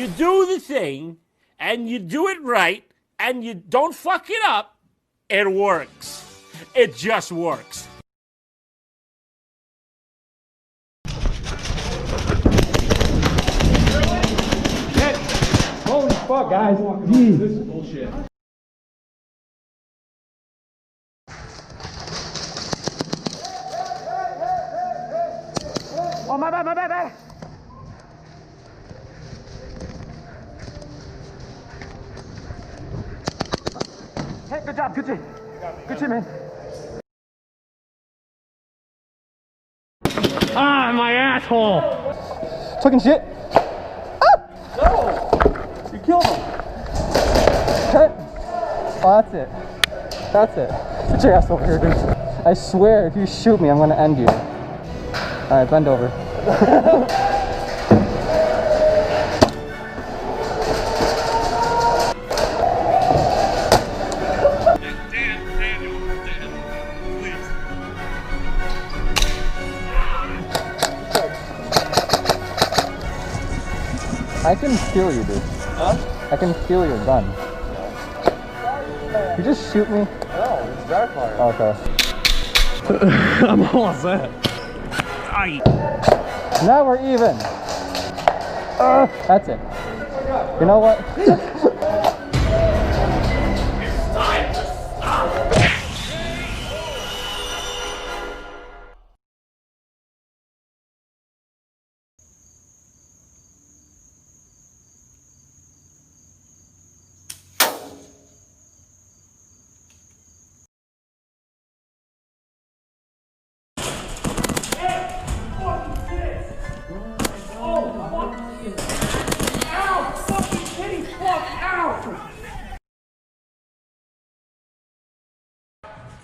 you do the thing, and you do it right, and you don't fuck it up, it works. It just works. Holy fuck, guys. Jeez. This is bullshit. Oh, my bad. Hey, good job, good shit, man. Ah, my asshole. Talking shit. No! You killed him! Oh, that's it. That's it. Put your ass over here, dude. I swear, if you shoot me, I'm gonna end you. Alright, bend over. I can feel you, dude. Huh? I can feel your gun. You just shoot me? No, it's backfire. Okay. I'm all set. Aye. Now we're even. That's it. You know what?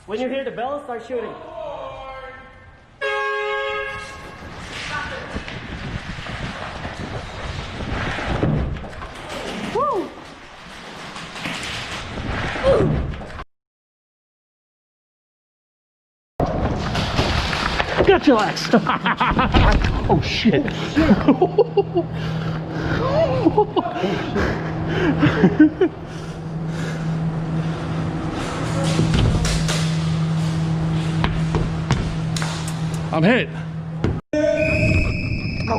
When you hear the bell, start shooting. Woo! Got your axe. Oh shit. I'm hit. Go.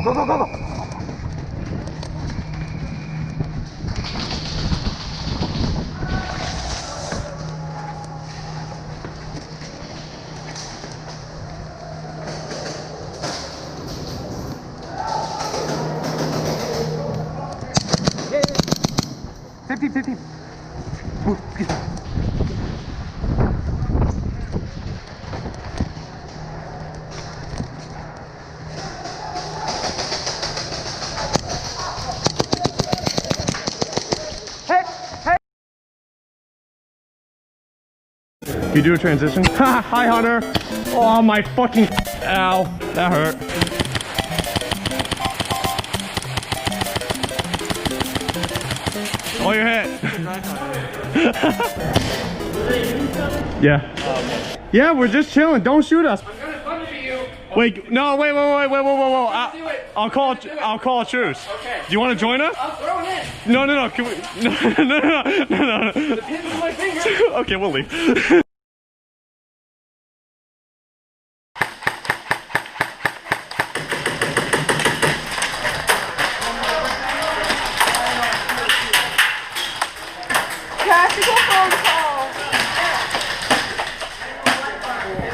Yeah. 50. You do a transition? Hi, Hunter. Oh, my fucking. Ow. That hurt. Oh, you're hit. Yeah. Oh, okay. Yeah, we're just chilling. Don't shoot us. I'm gonna come to you. Wait, no, wait. I'll call a truce. Okay. Do you want to join us? I'll throw it in. No. Can we? No. The pin's in my finger. Okay, we'll leave.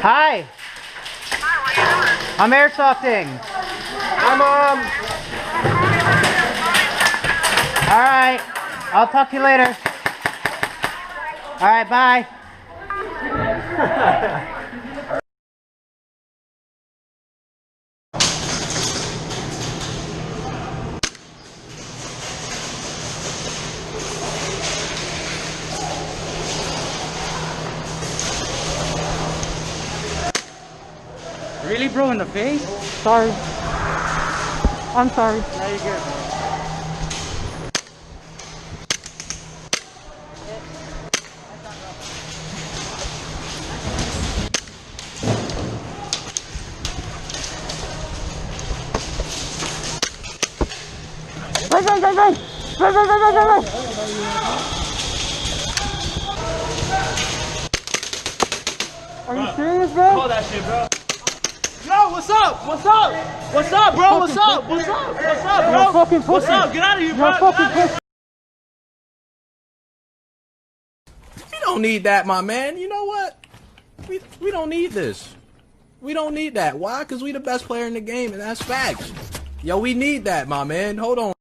Hi. I'm airsofting. I'm All right. I'll talk to you later. All right. Bye. Really, bro, in the face? Sorry. I'm sorry. Now you're good, man. Go! Run, run, run, run, run, run. Are you serious, bro? Call that shit, bro. Yo, what's up? What's up? What's up, bro? What's up? What's up? What's up, bro? You're fucking pussy. What's up? Get out of here, bro. You're fucking pussy. We don't need that, my man. You know what? We don't need this. We don't need that. Why? Because we the best player in the game, and that's facts. Yo, we need that, my man. Hold on.